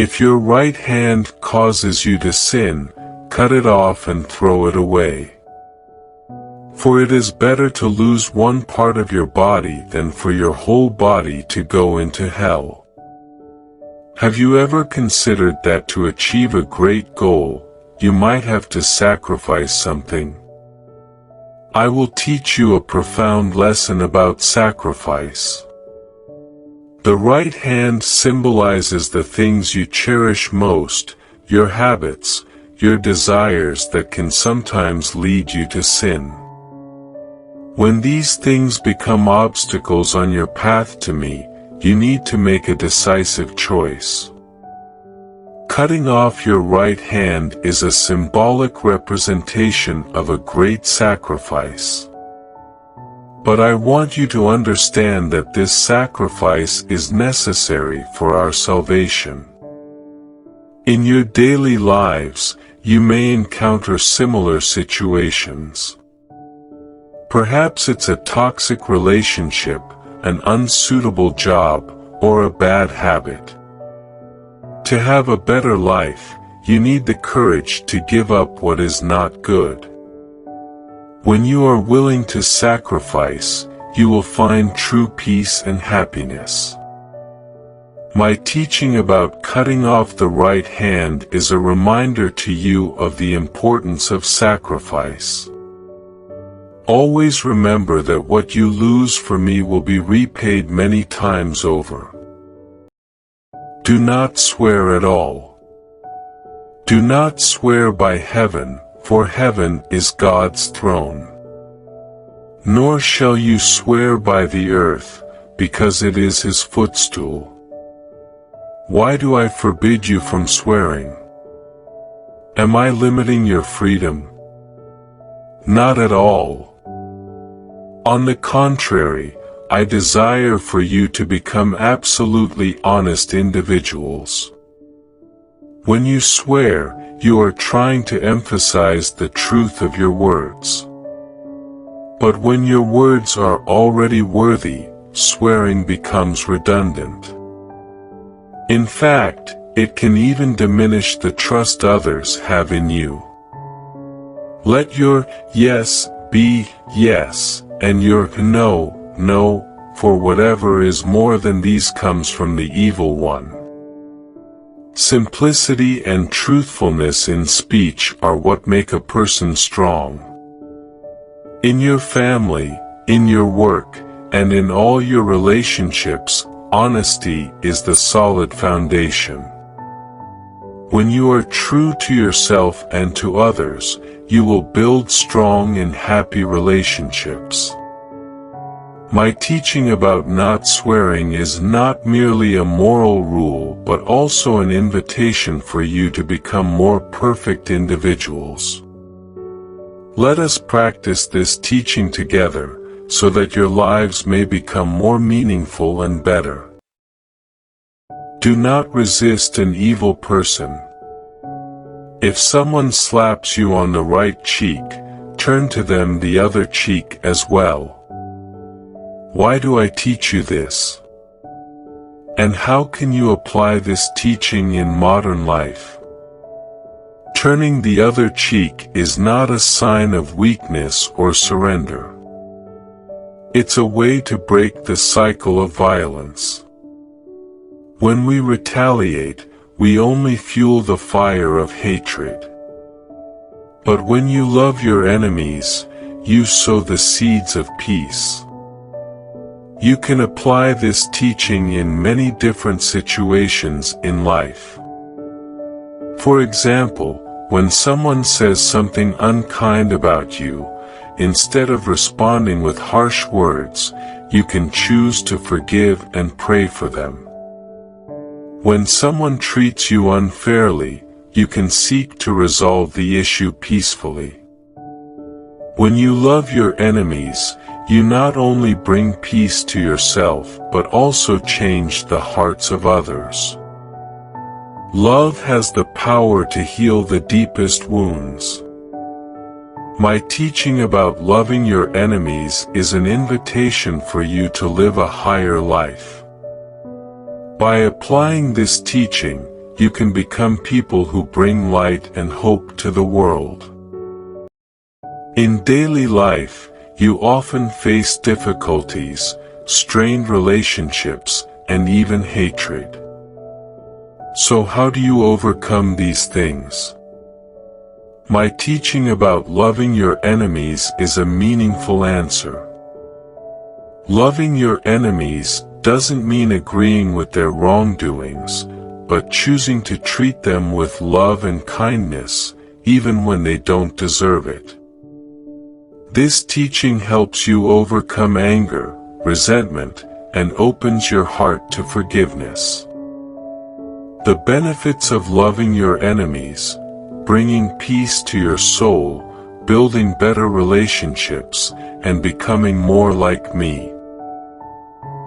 If your right hand causes you to sin, cut it off and throw it away. For it is better to lose one part of your body than for your whole body to go into hell. Have you ever considered that to achieve a great goal, you might have to sacrifice something? I will teach you a profound lesson about sacrifice. The right hand symbolizes the things you cherish most, your habits, your desires that can sometimes lead you to sin. When these things become obstacles on your path to me, you need to make a decisive choice. Cutting off your right hand is a symbolic representation of a great sacrifice. But I want you to understand that this sacrifice is necessary for our salvation. In your daily lives, you may encounter similar situations. Perhaps it's a toxic relationship, an unsuitable job, or a bad habit. To have a better life, you need the courage to give up what is not good. When you are willing to sacrifice, you will find true peace and happiness. My teaching about cutting off the right hand is a reminder to you of the importance of sacrifice. Always remember that what you lose for me will be repaid many times over. Do not swear at all. Do not swear by heaven, for heaven is God's throne. Nor shall you swear by the earth, because it is his footstool. Why do I forbid you from swearing? Am I limiting your freedom? Not at all. On the contrary, I desire for you to become absolutely honest individuals. When you swear, you are trying to emphasize the truth of your words. But when your words are already worthy, swearing becomes redundant. In fact, it can even diminish the trust others have in you. Let your yes be yes, and your no, no, for whatever is more than these comes from the evil one. Simplicity and truthfulness in speech are what make a person strong. In your family, in your work, and in all your relationships, honesty is the solid foundation. When you are true to yourself and to others, you will build strong and happy relationships. My teaching about not swearing is not merely a moral rule but also an invitation for you to become more perfect individuals. Let us practice this teaching together, so that your lives may become more meaningful and better. Do not resist an evil person. If someone slaps you on the right cheek, turn to them the other cheek as well. Why do I teach you this? And how can you apply this teaching in modern life? Turning the other cheek is not a sign of weakness or surrender. It's a way to break the cycle of violence. When we retaliate, we only fuel the fire of hatred. But when you love your enemies, you sow the seeds of peace. You can apply this teaching in many different situations in life. For example, when someone says something unkind about you, instead of responding with harsh words, you can choose to forgive and pray for them. When someone treats you unfairly, you can seek to resolve the issue peacefully. When you love your enemies, you not only bring peace to yourself but also change the hearts of others. Love has the power to heal the deepest wounds. My teaching about loving your enemies is an invitation for you to live a higher life. By applying this teaching, you can become people who bring light and hope to the world. In daily life, you often face difficulties, strained relationships, and even hatred. So how do you overcome these things? My teaching about loving your enemies is a meaningful answer. Loving your enemies doesn't mean agreeing with their wrongdoings, but choosing to treat them with love and kindness, even when they don't deserve it. This teaching helps you overcome anger, resentment, and opens your heart to forgiveness. The benefits of loving your enemies, bringing peace to your soul, building better relationships, and becoming more like me.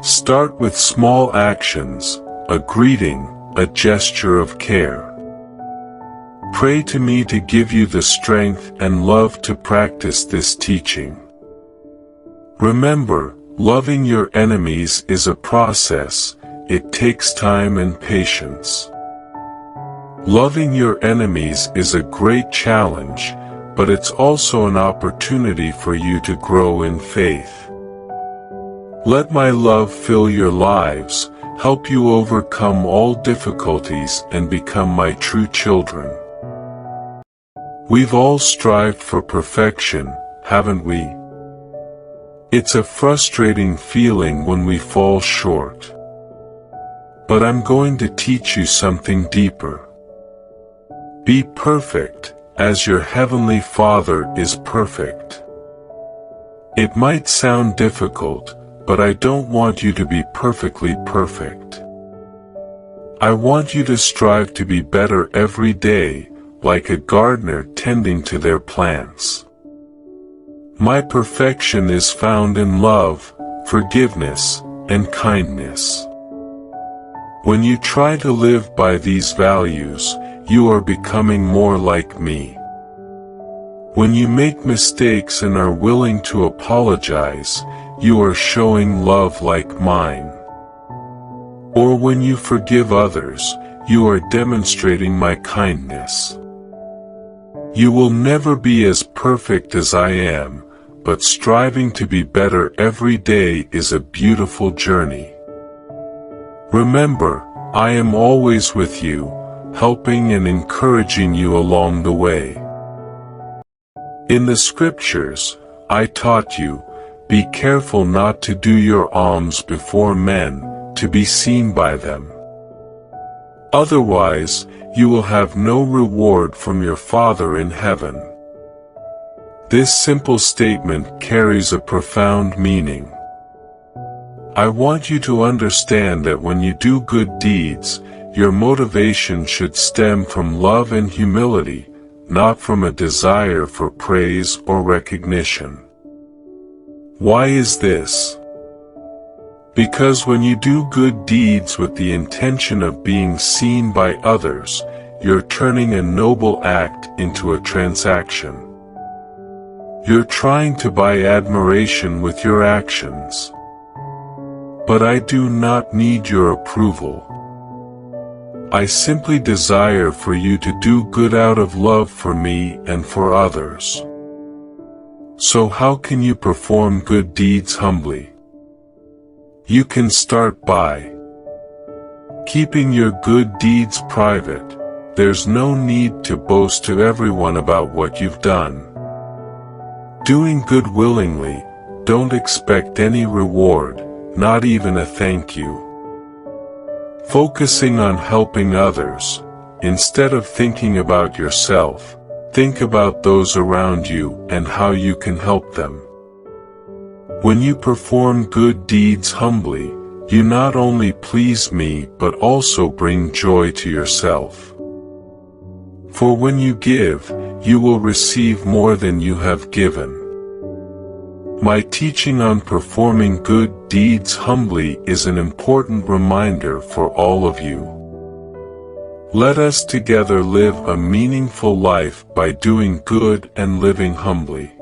Start with small actions, a greeting, a gesture of care. Pray to me to give you the strength and love to practice this teaching. Remember, loving your enemies is a process. It takes time and patience. Loving your enemies is a great challenge, but it's also an opportunity for you to grow in faith. Let my love fill your lives, help you overcome all difficulties and become my true children. We've all strived for perfection, haven't we? It's a frustrating feeling when we fall short. But I'm going to teach you something deeper. Be perfect, as your Heavenly Father is perfect. It might sound difficult, but I don't want you to be perfectly perfect. I want you to strive to be better every day, like a gardener tending to their plants. My perfection is found in love, forgiveness, and kindness. When you try to live by these values, you are becoming more like me. When you make mistakes and are willing to apologize, you are showing love like mine. Or when you forgive others, you are demonstrating my kindness. You will never be as perfect as I am, but striving to be better every day is a beautiful journey. Remember, I am always with you, helping and encouraging you along the way. In the scriptures, I taught you, be careful not to do your alms before men, to be seen by them. Otherwise, you will have no reward from your Father in heaven. This simple statement carries a profound meaning. I want you to understand that when you do good deeds, your motivation should stem from love and humility, not from a desire for praise or recognition. Why is this? Because when you do good deeds with the intention of being seen by others, you're turning a noble act into a transaction. You're trying to buy admiration with your actions. But I do not need your approval. I simply desire for you to do good out of love for me and for others. So how can you perform good deeds humbly? You can start by keeping your good deeds private. There's no need to boast to everyone about what you've done. Doing good willingly, don't expect any reward, not even a thank you. Focusing on helping others, instead of thinking about yourself, think about those around you and how you can help them. When you perform good deeds humbly, you not only please me but also bring joy to yourself. For when you give, you will receive more than you have given. My teaching on performing good deeds humbly is an important reminder for all of you. Let us together live a meaningful life by doing good and living humbly.